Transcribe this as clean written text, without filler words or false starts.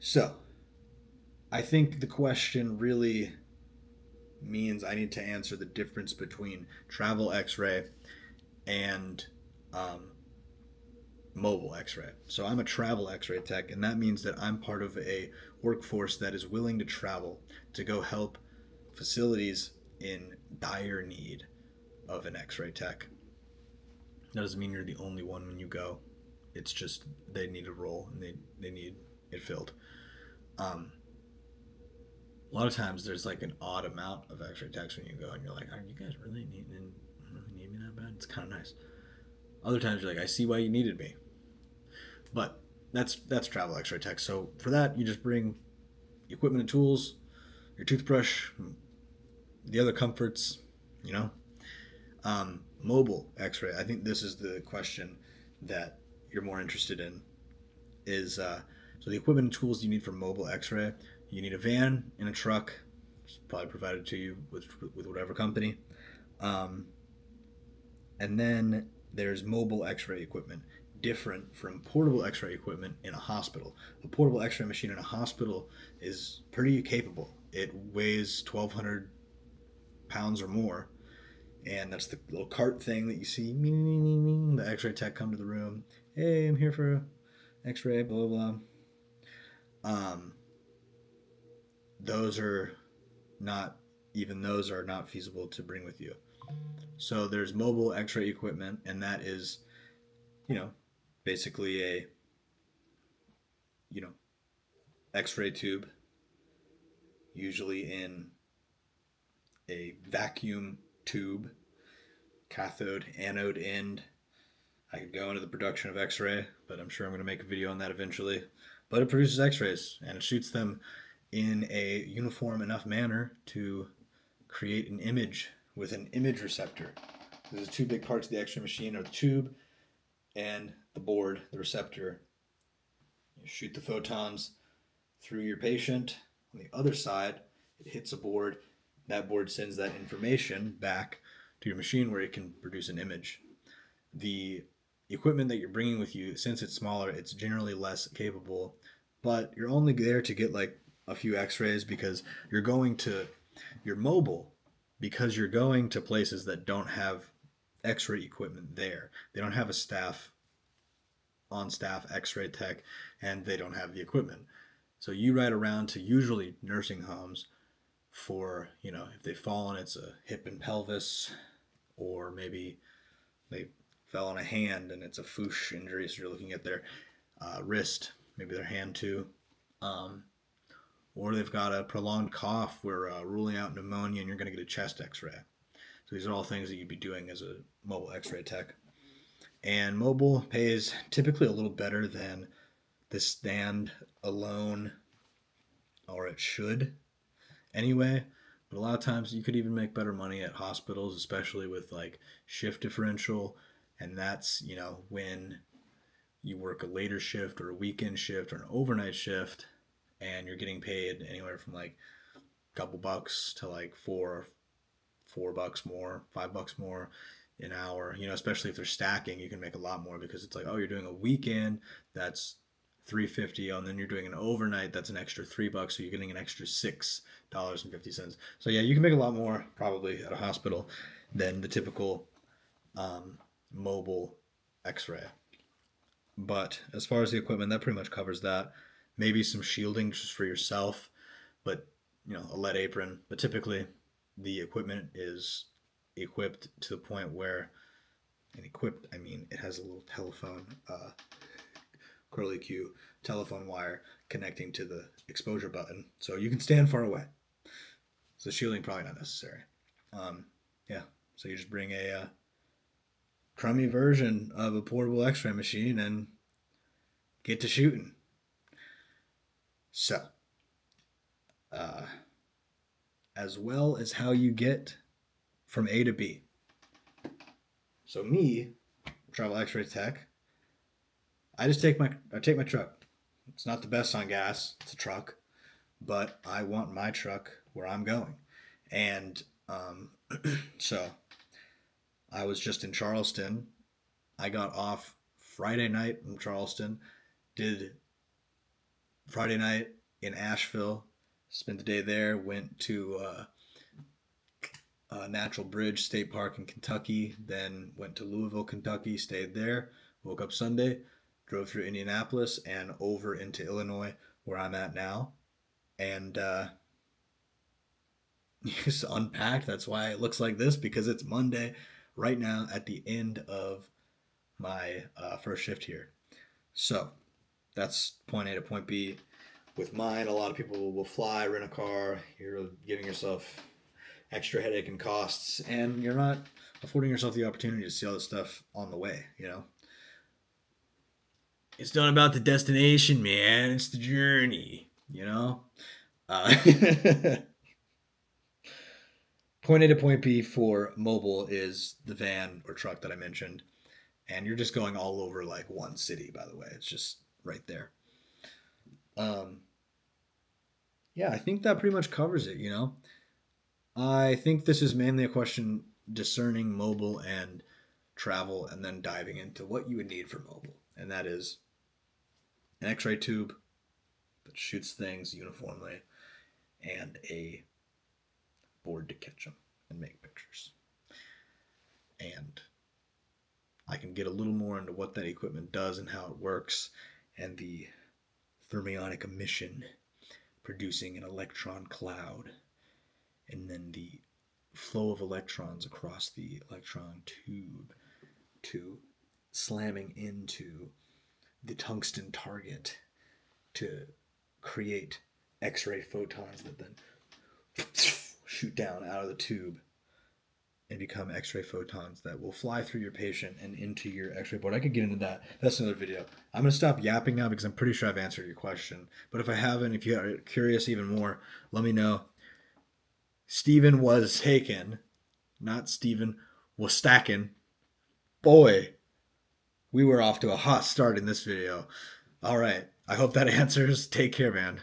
So, I think the question really means I need to answer the difference between travel X-ray and um, mobile X-ray. So I'm a travel X-ray tech, and that means that I'm part of a workforce that is willing to travel to go help facilities in dire need of an X-ray tech. That doesn't mean you're the only one when you go. It's just they need a role and they need it filled. Um, a lot of times there's like an odd amount of X-ray techs when you go, and you're like, "Are you guys really need me that bad?" It's kind of nice. Other times you're like, "I see why you needed me," but that's travel X-ray tech. So for that, you just bring equipment and tools, your toothbrush, the other comforts, you know. Mobile X-ray. I think this is the question that you're more interested in. Is so the equipment and tools you need for mobile X-ray. You need a van and a truck, probably provided to you with whatever company. Um, and then there's mobile X-ray equipment, different from portable X-ray equipment in a hospital. A portable X-ray machine in a hospital is pretty capable. It weighs 1,200 pounds or more, and that's the little cart thing that you see. The X-ray tech come to the room. Hey, I'm here for X-ray. Blah blah blah. Those are not even those are not feasible to bring with you. So there's mobile X-ray equipment, and that is, you know, basically a you know X-ray tube, usually in a vacuum tube, cathode, anode end. I could go into the production of X-ray, but I'm sure I'm going to make a video on that eventually. But it produces X-rays and it shoots them in a uniform enough manner to create an image with an image receptor. There's two big parts of the X-ray machine are the tube and the board, the receptor. You shoot the photons through your patient. On the other side, it hits a board. That board sends that information back to your machine where it can produce an image. The equipment that you're bringing with you, since it's smaller, it's generally less capable, but you're only there to get like a few X-rays because you're mobile because you're going to places that don't have X-ray equipment there. They don't have a staff on staff X-ray tech, and they don't have the equipment. So you ride around to usually nursing homes for, if they fall and it's a hip and pelvis, or maybe they fell on a hand and it's a foosh injury, so you're looking at their wrist, maybe their hand too. Um, or they've got a prolonged cough where ruling out pneumonia and you're going to get a chest x-ray. So these are all things that you'd be doing as a mobile x-ray tech. And mobile pays typically a little better than the stand alone, or it should anyway. But a lot of times you could even make better money at hospitals, especially with like shift differential. And that's, when you work a later shift or a weekend shift or an overnight shift and you're getting paid anywhere from like a couple bucks to like $4 more, $5 more an hour. Especially if they're stacking, you can make a lot more because it's like, oh, you're doing a weekend, that's 350, and then you're doing an overnight, that's an extra $3, so you're getting an extra $6.50. So yeah, you can make a lot more probably at a hospital than the typical mobile X-ray. But as far as the equipment, that pretty much covers that. Maybe some shielding just for yourself, but a lead apron. But typically, the equipment is equipped to the point where, and equipped, I mean, it has a little telephone, curly Q telephone wire connecting to the exposure button, so you can stand far away. So shielding probably not necessary. Yeah, so you just bring a crummy version of a portable X-ray machine and get to shooting. So, uh, as well as how you get from A to B. So me, travel X-ray tech, I take my truck. It's not the best on gas. It's a truck, but I want my truck where I'm going, and so I was just in Charleston. I got off Friday night from Charleston, did Friday night in Asheville. Spent the day there. Went to Natural Bridge State Park in Kentucky. Then went to Louisville, Kentucky. Stayed there. Woke up Sunday. Drove through Indianapolis and over into Illinois, where I'm at now. And just unpacked. That's why it looks like this, because it's Monday right now at the end of my first shift here. So that's point A to point B. With mine, a lot of people will fly, rent a car. You're giving yourself extra headache and costs, and you're not affording yourself the opportunity to see all this stuff on the way, you know? It's not about the destination, man. It's the journey, you know? Point A to point B for mobile is the van or truck that I mentioned. And you're just going all over like one city, by the way. It's just right there. Yeah, I think that pretty much covers it, you know? I think this is mainly a question discerning mobile and travel and then diving into what you would need for mobile. And that is an X-ray tube that shoots things uniformly and a board to catch them and make pictures. And I can get a little more into what that equipment does and how it works and the thermionic emission producing an electron cloud and then the flow of electrons across the electron tube to slamming into the tungsten target to create X-ray photons that then shoot down out of the tube and become X-ray photons that will fly through your patient and into your X-ray board. I could get into that. That's another video. I'm going to stop yapping now because I'm pretty sure I've answered your question. But if I haven't, if you're curious even more, let me know. Steven was taken, not Steven was stacking. Boy, we were off to a hot start in this video. All right. I hope that answers. Take care, man.